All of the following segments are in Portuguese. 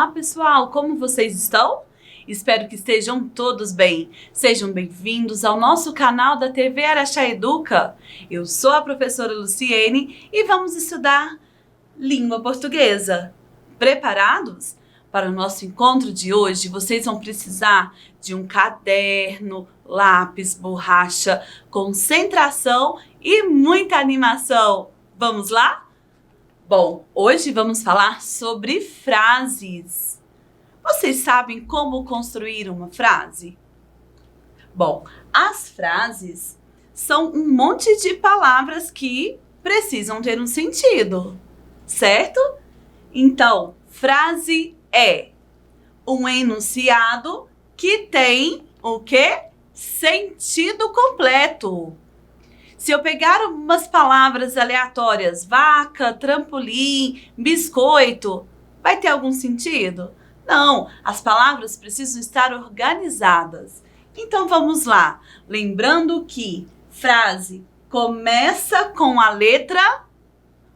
Olá, pessoal! Como vocês estão? Espero que estejam todos bem. Sejam bem-vindos ao nosso canal da TV Araxá Educa. Eu sou a professora Luciene e vamos estudar língua portuguesa. Preparados? Para o nosso encontro de hoje, vocês vão precisar de um caderno, lápis, borracha, concentração e muita animação. Vamos lá? Bom, hoje vamos falar sobre frases. Vocês sabem como construir uma frase? Bom, as frases são um monte de palavras que precisam ter um sentido, certo? Então, frase é um enunciado que tem o quê? Sentido completo. Se eu pegar umas palavras aleatórias, vaca, trampolim, biscoito, vai ter algum sentido? Não, as palavras precisam estar organizadas. Então vamos lá. Lembrando que frase começa com a letra.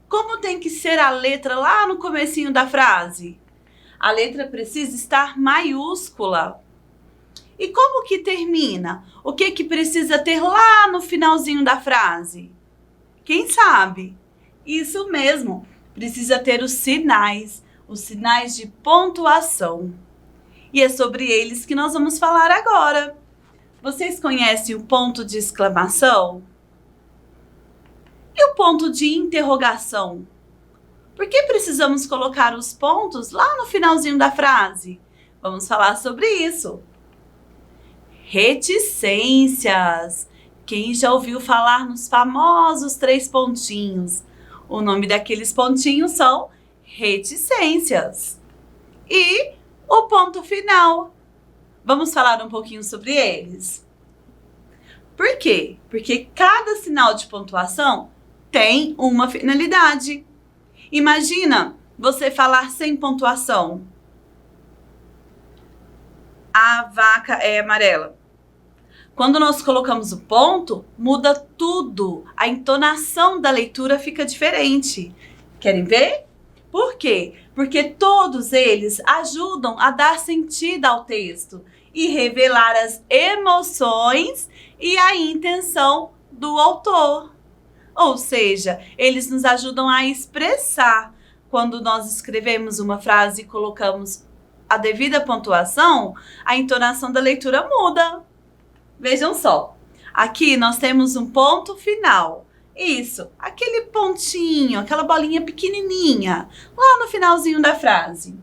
Como tem que ser a letra lá no comecinho da frase? A letra precisa estar maiúscula. E como que termina? O que que precisa ter lá no finalzinho da frase? Quem sabe? Isso mesmo, precisa ter os sinais de pontuação. E é sobre eles que nós vamos falar agora. Vocês conhecem o ponto de exclamação? E o ponto de interrogação? Por que precisamos colocar os pontos lá no finalzinho da frase? Vamos falar sobre isso. Reticências. Quem já ouviu falar nos famosos 3 pontinhos? O nome daqueles pontinhos são reticências. E o ponto final. Vamos falar um pouquinho sobre eles. Por quê? Porque cada sinal de pontuação tem uma finalidade. Imagina você falar sem pontuação. A vaca é amarela. Quando nós colocamos o ponto, muda tudo. A entonação da leitura fica diferente. Querem ver? Por quê? Porque todos eles ajudam a dar sentido ao texto e revelar as emoções e a intenção do autor. Ou seja, eles nos ajudam a expressar. Quando nós escrevemos uma frase e colocamos a devida pontuação, a entonação da leitura muda. Vejam só, aqui nós temos um ponto final. Isso, aquele pontinho, aquela bolinha pequenininha, lá no finalzinho da frase.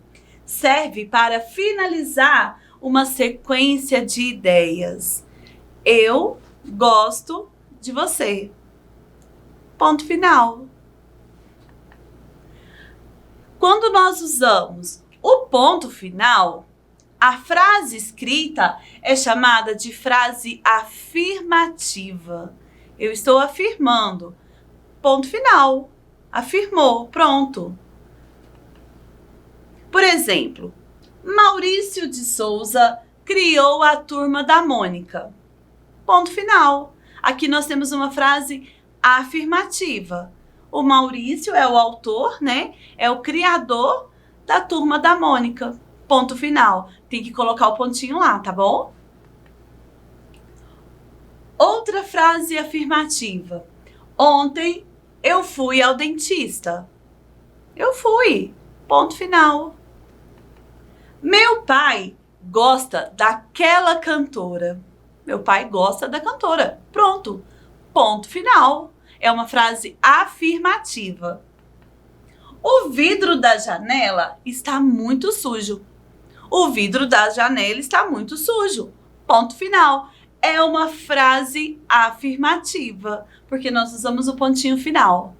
Serve para finalizar uma sequência de ideias. Eu gosto de você. Ponto final. Quando nós usamos o ponto final, a frase escrita é chamada de frase afirmativa. Eu estou afirmando. Ponto final. Afirmou. Pronto. Por exemplo, Maurício de Souza criou a Turma da Mônica. Ponto final. Aqui nós temos uma frase afirmativa. O Maurício é o autor, né? É o criador da Turma da Mônica. Ponto final. Tem que colocar o pontinho lá, tá bom? Outra frase afirmativa. Ontem eu fui ao dentista. Eu fui. Ponto final. Meu pai gosta daquela cantora. Meu pai gosta da cantora. Pronto. Ponto final. É uma frase afirmativa. O vidro da janela está muito sujo. O vidro da janela está muito sujo. Ponto final. É uma frase afirmativa, porque nós usamos o pontinho final.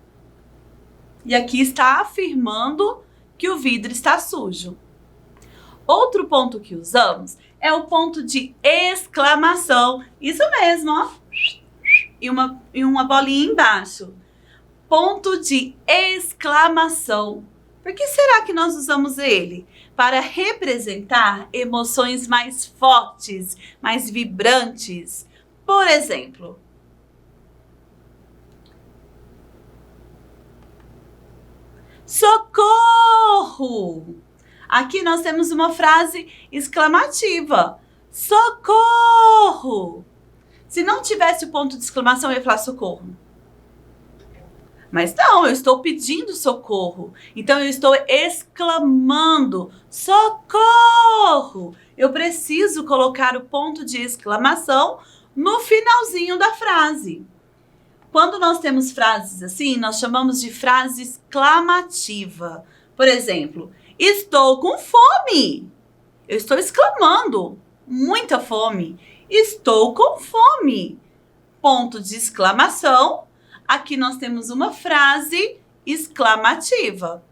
E aqui está afirmando que o vidro está sujo. Outro ponto que usamos é o ponto de exclamação. Isso mesmo, ó. E uma bolinha embaixo. Ponto de exclamação. Por que será que nós usamos ele? Para representar emoções mais fortes, mais vibrantes. Por exemplo, socorro! Aqui nós temos uma frase exclamativa. Socorro! Se não tivesse o ponto de exclamação, eu ia falar socorro. Mas não, eu estou pedindo socorro. Então, eu estou exclamando socorro! Eu preciso colocar o ponto de exclamação no finalzinho da frase. Quando nós temos frases assim, nós chamamos de frase exclamativa. Por exemplo, estou com fome. Eu estou exclamando, muita fome. Estou com fome. Ponto de exclamação. Aqui nós temos uma frase exclamativa.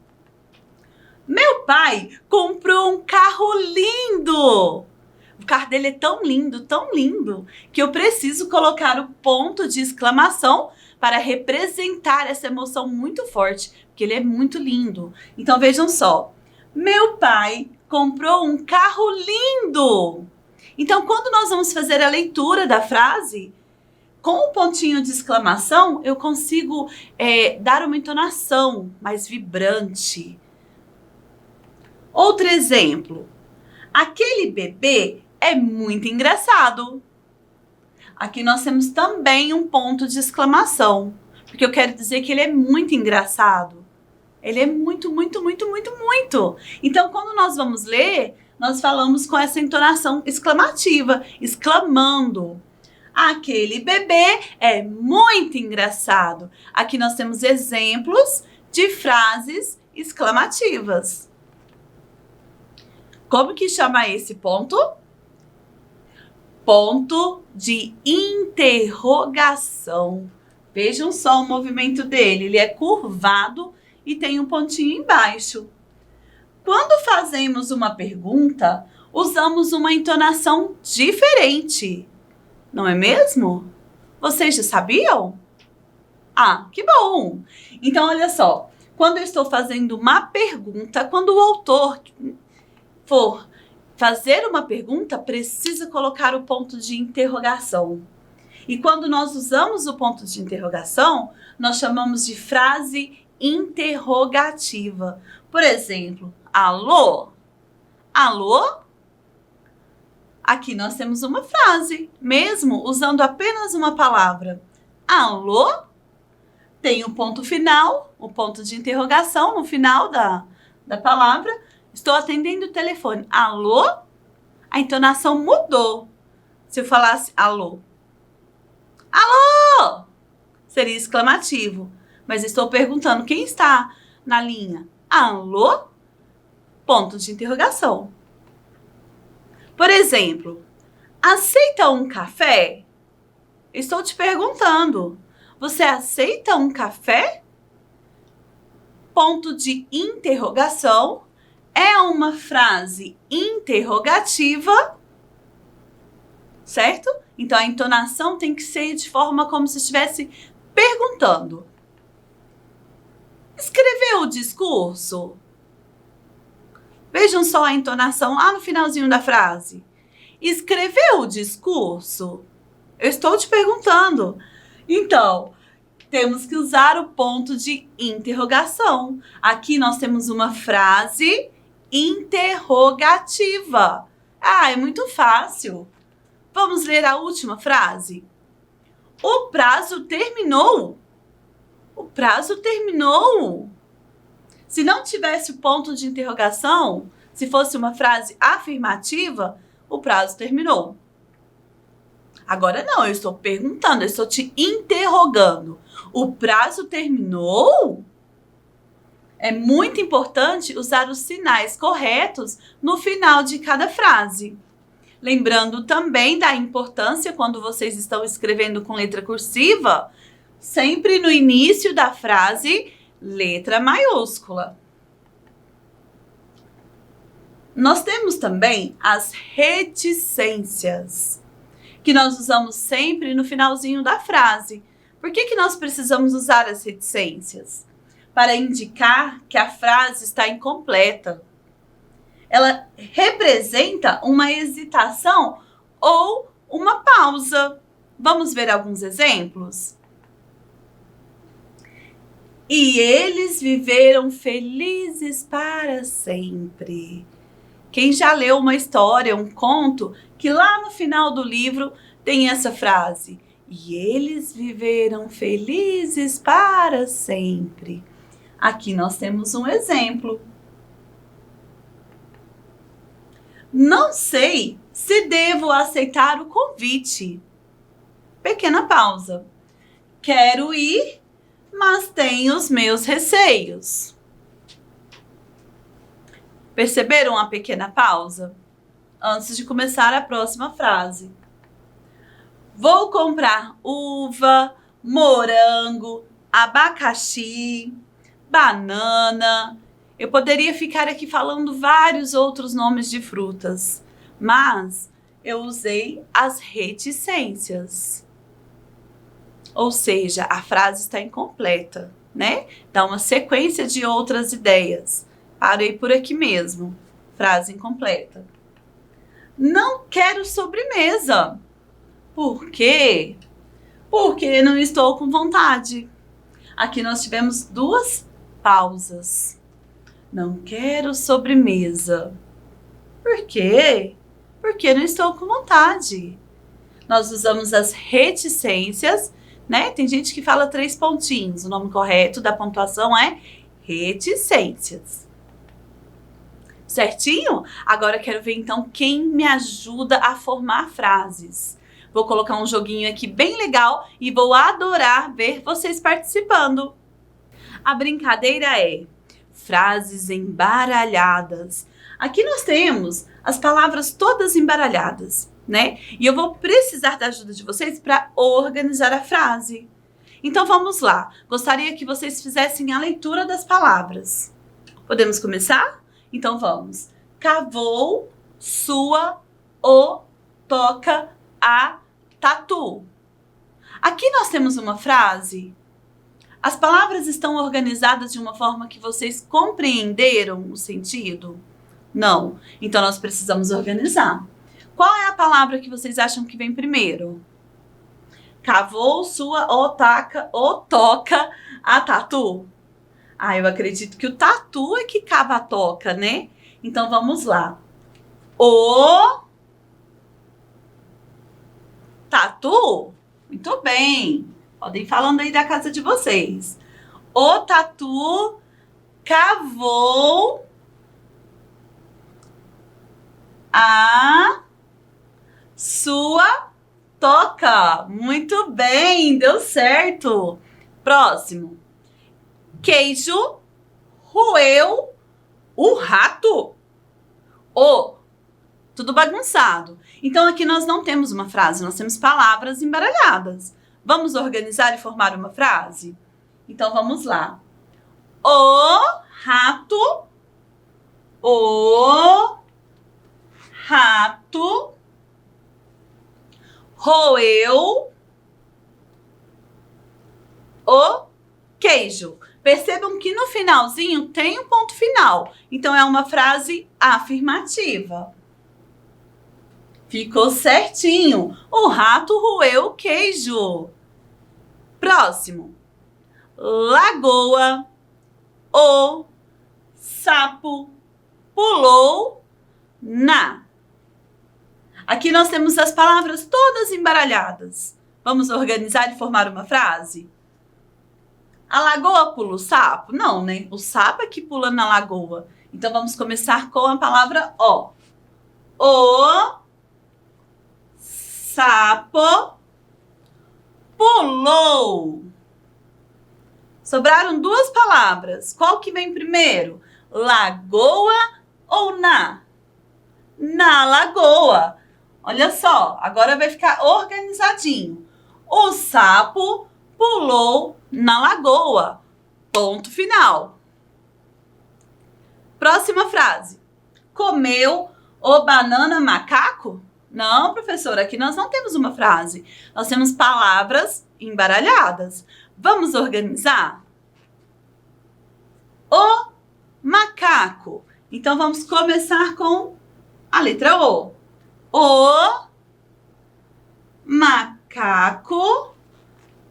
Meu pai comprou um carro lindo. O carro dele é tão lindo, que eu preciso colocar o ponto de exclamação para representar essa emoção muito forte, porque ele é muito lindo. Então vejam só, meu pai comprou um carro lindo. Então quando nós vamos fazer a leitura da frase, com o pontinho de exclamação, eu consigo dar uma entonação mais vibrante. Outro exemplo, aquele bebê é muito engraçado. Aqui nós temos também um ponto de exclamação, porque eu quero dizer que ele é muito engraçado. Ele é muito. Então, quando nós vamos ler, nós falamos com essa entonação exclamativa, exclamando. Aquele bebê é muito engraçado. Aqui nós temos exemplos de frases exclamativas. Como que chama esse ponto? Ponto de interrogação. Vejam só o movimento dele. Ele é curvado e tem um pontinho embaixo. Quando fazemos uma pergunta, usamos uma entonação diferente. Não é mesmo? Vocês já sabiam? Ah, que bom! Então, olha só. Quando eu estou fazendo uma pergunta, quando o autor for fazer uma pergunta, precisa colocar o ponto de interrogação. E quando nós usamos o ponto de interrogação, nós chamamos de frase interrogativa. Por exemplo, alô? Alô? Aqui nós temos uma frase, mesmo usando apenas uma palavra. Alô? Tem um ponto final, o ponto de interrogação no final da palavra. Estou atendendo o telefone. Alô? A entonação mudou. Se eu falasse alô. Alô! Seria exclamativo. Mas estou perguntando quem está na linha. Alô? Ponto de interrogação. Por exemplo, aceita um café? Estou te perguntando. Você aceita um café? Ponto de interrogação. É uma frase interrogativa, certo? Então, a entonação tem que ser de forma como se estivesse perguntando. Escreveu o discurso? Vejam só a entonação lá no finalzinho da frase. Escreveu o discurso? Eu estou te perguntando. Então, temos que usar o ponto de interrogação. Aqui nós temos uma frase interrogativa. Ah, é muito fácil. Vamos ler a última frase. O prazo terminou. O prazo terminou. Se não tivesse o ponto de interrogação, se fosse uma frase afirmativa, o prazo terminou. Agora não, eu estou perguntando, eu estou te interrogando. O prazo terminou? É muito importante usar os sinais corretos no final de cada frase. Lembrando também da importância, quando vocês estão escrevendo com letra cursiva, sempre no início da frase, letra maiúscula. Nós temos também as reticências, que nós usamos sempre no finalzinho da frase. Por que nós precisamos usar as reticências? Para indicar que a frase está incompleta. Ela representa uma hesitação ou uma pausa. Vamos ver alguns exemplos? E eles viveram felizes para sempre. Quem já leu uma história, um conto, que lá no final do livro tem essa frase: e eles viveram felizes para sempre. Aqui nós temos um exemplo. Não sei se devo aceitar o convite. Pequena pausa. Quero ir, mas tenho os meus receios. Perceberam a pequena pausa? Antes de começar a próxima frase. Vou comprar uva, morango, abacaxi, banana. Eu poderia ficar aqui falando vários outros nomes de frutas, mas eu usei as reticências. Ou seja, a frase está incompleta, né? Dá uma sequência de outras ideias. Parei por aqui mesmo. Frase incompleta. Não quero sobremesa. Por quê? Porque não estou com vontade. Aqui nós tivemos duas pausas. Não quero sobremesa. Por quê? Porque não estou com vontade. Nós usamos as reticências, né? Tem gente que fala 3 pontinhos. O nome correto da pontuação é reticências. Certinho? Agora eu quero ver então quem me ajuda a formar frases. Vou colocar um joguinho aqui bem legal e vou adorar ver vocês participando. A brincadeira é frases embaralhadas. Aqui nós temos as palavras todas embaralhadas, né? E eu vou precisar da ajuda de vocês para organizar a frase. Então vamos lá. Gostaria que vocês fizessem a leitura das palavras. Podemos começar? Então vamos. Cavou, sua, o, toca, a, tatu. Aqui nós temos uma frase. As palavras estão organizadas de uma forma que vocês compreenderam o sentido? Não. Então nós precisamos organizar. Qual é a palavra que vocês acham que vem primeiro? Cavou, sua, o, taca, o, toca, a, tatu. Ah, eu acredito que o tatu é que cava a toca, né? Então vamos lá. O tatu? Muito bem. Podem ir falando aí da casa de vocês. O tatu cavou a sua toca. Muito bem, deu certo. Próximo. Queijo roeu o rato. O. Tudo bagunçado. Então aqui nós não temos uma frase, nós temos palavras embaralhadas. Vamos organizar e formar uma frase? Então vamos lá. O rato roeu o queijo. Percebam que no finalzinho tem um ponto final. Então é uma frase afirmativa. Ficou certinho. O rato roeu o queijo. Próximo. Lagoa. O sapo pulou na. Aqui nós temos as palavras todas embaralhadas. Vamos organizar e formar uma frase? A lagoa pula o sapo? Não, né? O sapo é que pula na lagoa. Então vamos começar com a palavra o. O sapo pulou. Sobraram duas palavras. Qual que vem primeiro? Lagoa ou na? Na lagoa. Olha só, agora vai ficar organizadinho. O sapo pulou na lagoa. Ponto final. Próxima frase. Comeu o banana macaco? Não, professora, aqui nós não temos uma frase. Nós temos palavras embaralhadas. Vamos organizar? O macaco. Então vamos começar com a letra O. O macaco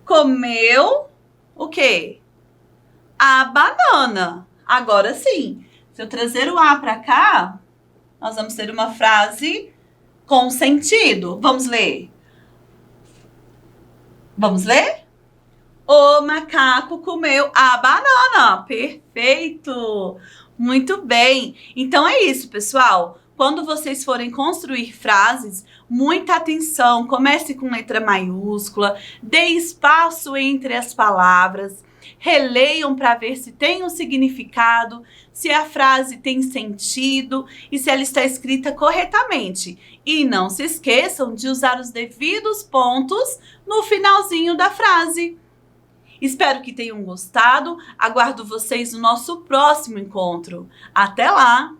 comeu o quê? A banana. Agora sim, se eu trazer o A para cá, nós vamos ter uma frase com sentido. Vamos ler? Vamos ler? O macaco comeu a banana. Perfeito! Muito bem. Então é isso, pessoal. Quando vocês forem construir frases, muita atenção. Comece com letra maiúscula, dê espaço entre as palavras, releiam para ver se tem um significado, se a frase tem sentido e se ela está escrita corretamente. E não se esqueçam de usar os devidos pontos no finalzinho da frase. Espero que tenham gostado. Aguardo vocês no nosso próximo encontro. Até lá!